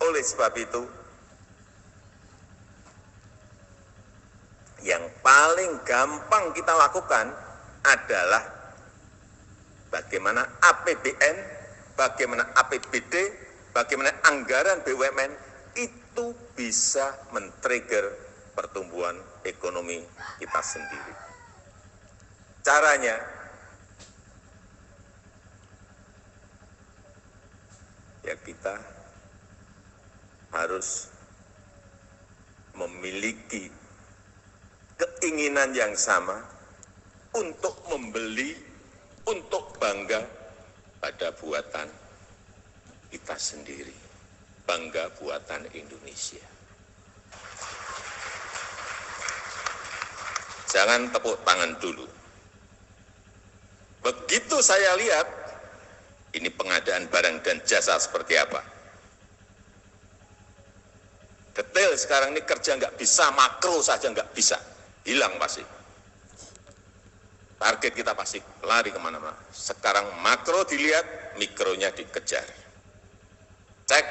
Oleh sebab itu, yang paling gampang kita lakukan adalah bagaimana APBN, bagaimana APBD, bagaimana anggaran BUMN itu bisa men-trigger pertumbuhan ekonomi kita sendiri. Caranya, ya kita harus memiliki keinginan yang sama untuk membeli, untuk bangga pada buatan kita sendiri, bangga buatan Indonesia. Jangan tepuk tangan dulu. Begitu saya lihat, ini pengadaan barang dan jasa seperti apa. Detail sekarang ini kerja nggak bisa, makro saja nggak bisa, hilang pasti. Target kita pasti lari kemana-mana. Sekarang makro dilihat, mikronya dikejar. Cek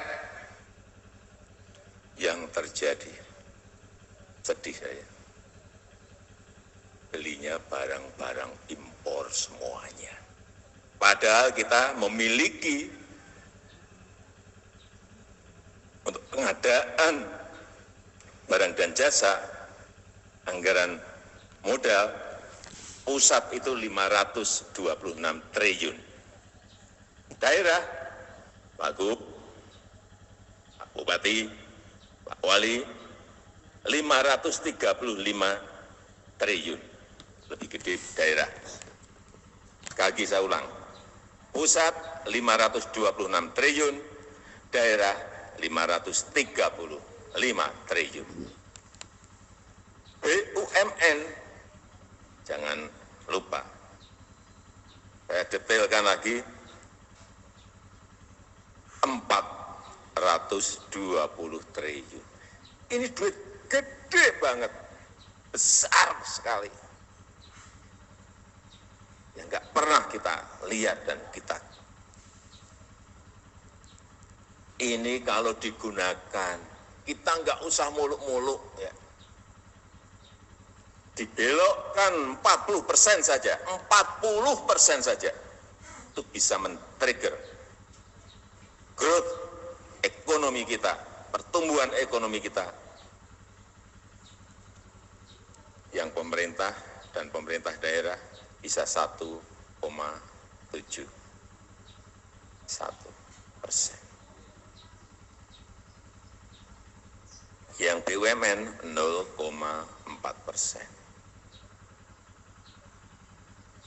yang terjadi. Sedih saya. Belinya barang-barang impor semuanya. Padahal kita memiliki untuk pengadaan barang dan jasa, anggaran modal, pusat itu 526 triliun. Daerah, Pak Gub, Pak Bupati, Pak Wali, 535 triliun. Lebih gede daerah. Sekali lagi saya ulang. Pusat 526 triliun, daerah 535 triliun. BUMN, jangan lupa, saya detailkan lagi, 420 triliun. Ini duit gede banget, besar sekali. Yang nggak pernah kita lihat dan kita. Ini kalau digunakan, kita nggak usah muluk-muluk ya. Dibelokkan 40% saja, 40% saja, itu bisa men-trigger growth ekonomi kita, pertumbuhan ekonomi kita. Yang pemerintah dan pemerintah daerah bisa 1,71%. Yang BUMN 0,4%.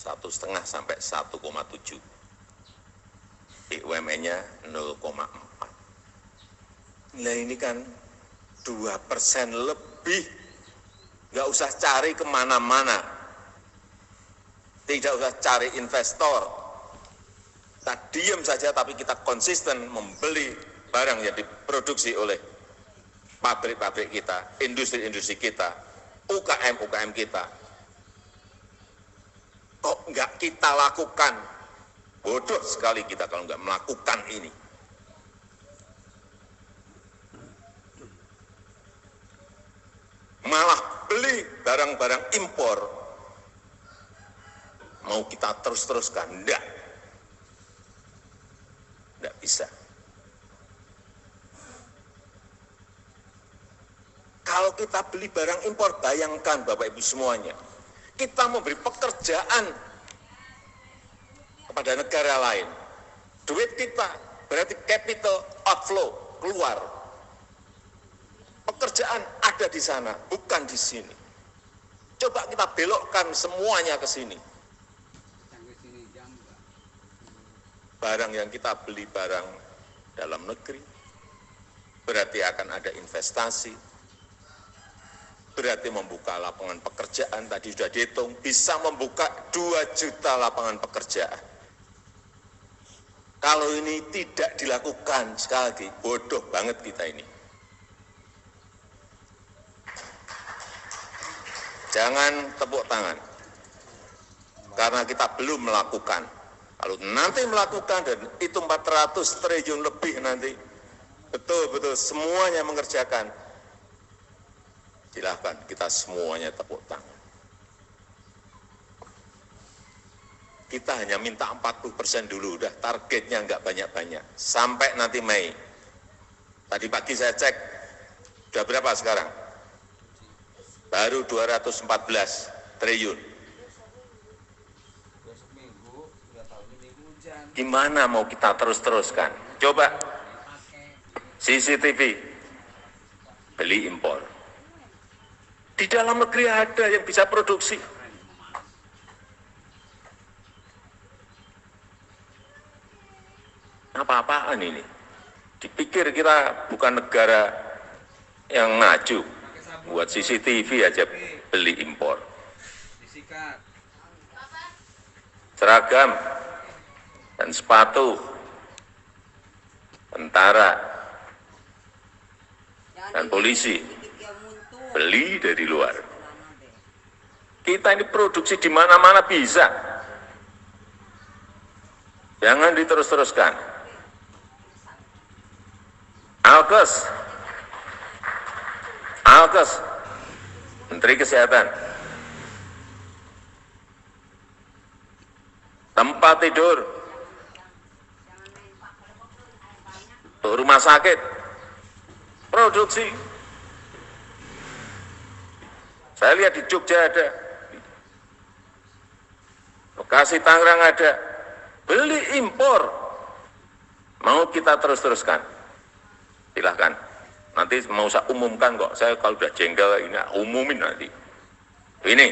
1,5 sampai 1,7. BUMN-nya 0,4. Nah ini kan 2% lebih. Nggak usah cari kemana-mana. Tidak usah cari investor. Kita diam saja tapi kita konsisten membeli barang yang diproduksi oleh pabrik-pabrik kita, industri-industri kita, UKM-UKM kita. Kok nggak kita lakukan? Bodoh sekali kita kalau nggak melakukan ini. Malah beli barang-barang impor. Mau kita terus-teruskan? Enggak. Enggak bisa. Kalau kita beli barang impor, bayangkan Bapak Ibu semuanya. Kita memberi pekerjaan kepada negara lain. Duit kita berarti capital outflow, keluar. Pekerjaan ada di sana, bukan di sini. Coba kita belokkan semuanya ke sini. Barang yang kita beli barang dalam negeri, berarti akan ada investasi, berarti membuka lapangan pekerjaan, tadi sudah dihitung, bisa membuka 2 juta lapangan pekerjaan. Kalau ini tidak dilakukan, sekali lagi, bodoh banget kita ini. Jangan tepuk tangan, karena kita belum melakukan. Kalau nanti melakukan dan itu 400 triliun lebih nanti, betul-betul semuanya mengerjakan. Silahkan kita semuanya tepuk tangan. Kita hanya minta 40% dulu, udah targetnya nggak banyak-banyak. Sampai nanti Mei. Tadi pagi saya cek, udah berapa sekarang? Baru 214 triliun. Gimana mau kita terus-teruskan? Coba CCTV, beli impor. Di dalam negeri ada yang bisa produksi. Apa-apaan ini? Dipikir kita bukan negara yang maju. Buat CCTV aja beli impor. Seragam dan sepatu, tentara dan polisi beli dari luar. Kita ini produksi di mana-mana bisa. Jangan diterus-teruskan. Alkes, Menteri Kesehatan, tempat tidur, untuk rumah sakit, produksi. Saya lihat di Jogja ada, Bekasi, Tangerang ada, beli impor. Mau kita terus-teruskan? Silahkan. Nanti mau saya umumkan kok. Saya kalau udah jengkel ini umumin nanti. Ini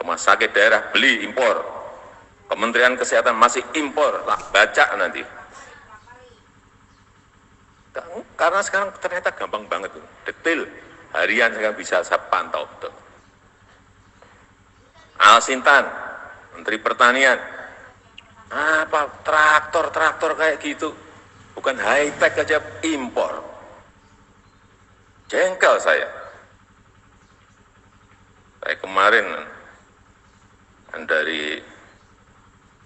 rumah sakit daerah beli impor. Kementerian Kesehatan masih impor. Lah, baca nanti. Karena sekarang ternyata gampang banget tuh. Detail. Harian saya bisa saya pantau betul. Alsintan, Menteri Pertanian. Apa traktor kayak gitu. Bukan high-tech aja impor. Jengkel saya. Saya kemarin dari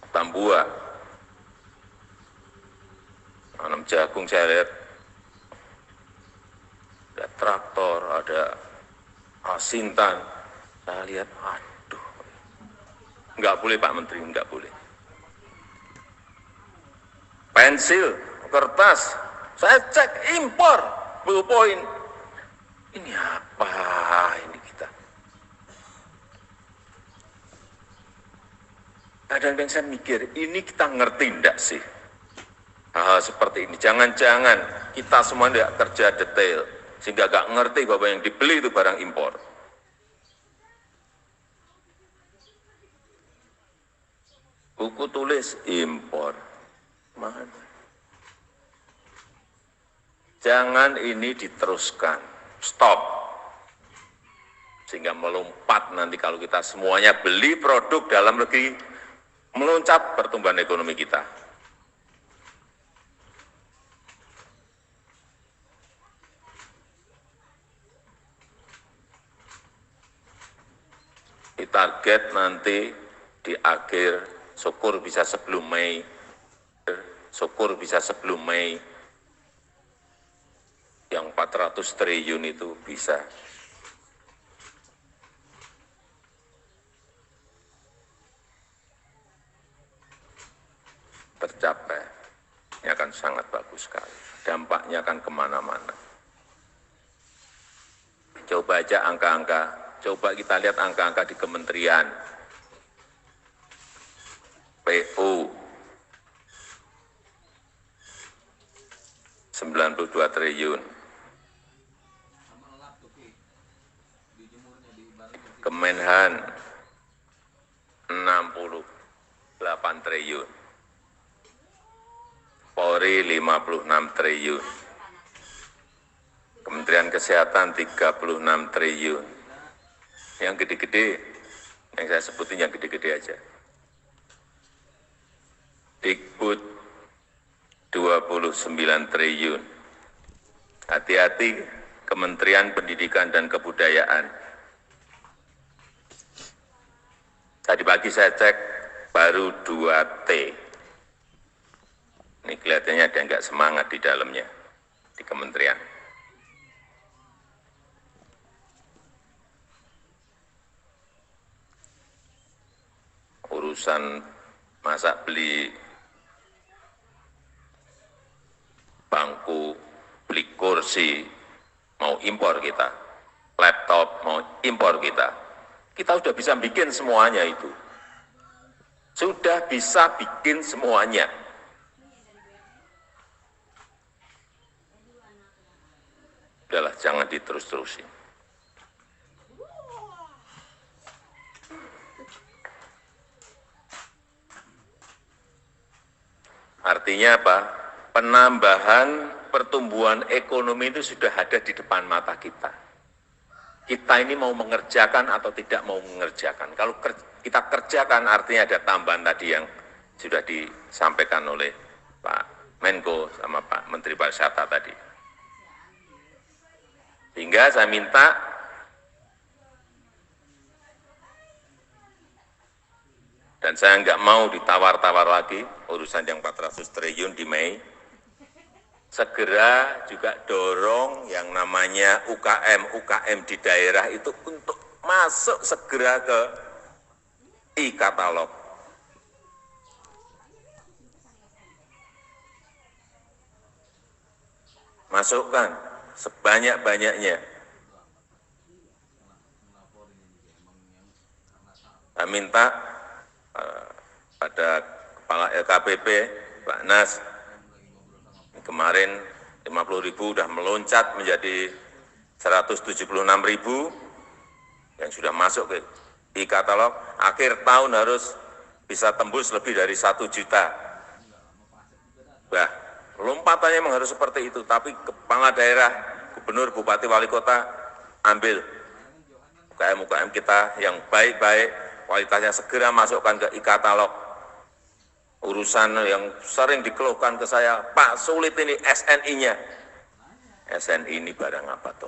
Tambua, nanam jagung saya lihat ada traktor, ada Alsintan. Saya lihat, aduh, nggak boleh Pak Menteri, nggak boleh. Pensil, kertas, saya cek impor, ballpoint. Ini apa ini kita? Kadang-kadang saya mikir, ini kita ngerti enggak sih? Hal seperti ini, jangan-jangan kita semua enggak kerja detail, sehingga enggak ngerti bahwa yang dibeli itu barang impor. Buku tulis impor. Mana? Jangan ini diteruskan, stop. Sehingga melompat nanti kalau kita semuanya beli produk dalam negeri, meloncat pertumbuhan ekonomi kita. Target nanti di akhir, syukur bisa sebelum Mei, yang 400 triliun itu bisa. Tercapai, ini akan sangat bagus sekali. Dampaknya akan kemana-mana. Coba aja angka-angka, coba kita lihat angka-angka di kementerian. PU 92 triliun. Kemenhan 68 triliun. Polri 56 triliun. Kementerian Kesehatan 36 triliun. Yang gede-gede, yang saya sebutin yang gede-gede aja. Dikbud 29 triliun. Hati-hati Kementerian Pendidikan dan Kebudayaan. Tadi pagi saya cek baru 2T. Ini kelihatannya ada nggak semangat di dalamnya. di kementerian. Urusan masa beli bangku, beli kursi, mau impor kita, laptop mau impor kita sudah bisa bikin semuanya itu. Sudah bisa bikin semuanya. Udahlah, jangan diterus-terusin. Artinya apa? Penambahan pertumbuhan ekonomi itu sudah ada di depan mata kita. Kita ini mau mengerjakan atau tidak mau mengerjakan. Kalau kita kerjakan artinya ada tambahan tadi yang sudah disampaikan oleh Pak Menko sama Pak Menteri Pariwisata tadi. Sehingga saya minta dan saya nggak mau ditawar-tawar lagi urusan yang 400 triliun di Mei. Segera juga dorong yang namanya UKM di daerah itu untuk masuk segera ke e-katalog. Masukkan sebanyak-banyaknya. Saya minta pada Kepala LKPP, Pak Nas, kemarin 50.000 sudah meloncat menjadi 176.000 yang sudah masuk ke e-katalog. Akhir tahun harus bisa tembus lebih dari 1 juta. Bah, lompatannya memang harus seperti itu, tapi kepala daerah, gubernur, bupati, wali kota, ambil UKM kita yang baik-baik, kualitasnya segera masukkan ke e-katalog. Urusan yang sering dikeluhkan ke saya, Pak sulit ini SNI-nya. SNI ini barang apa toh?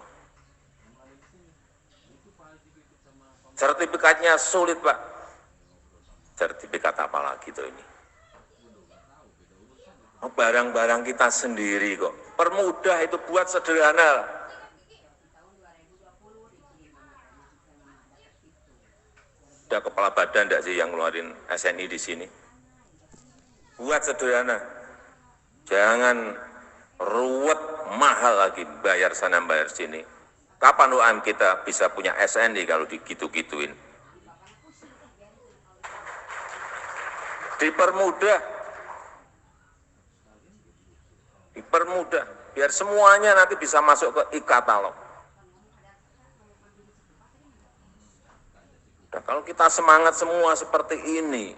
Sertifikatnya sulit Pak. Sertifikat apa lagi tuh ini? Barang-barang kita sendiri kok. Permudah itu buat sederhana. Ada kepala badan enggak sih yang ngeluarin SNI di sini? Buat sederhana, jangan ruwet mahal lagi bayar sana bayar sini. Kapan UMKM kita bisa punya SNI kalau digitu-gituin? Dipermudah, biar semuanya nanti bisa masuk ke e-katalog. Nah, kalau kita semangat semua seperti ini,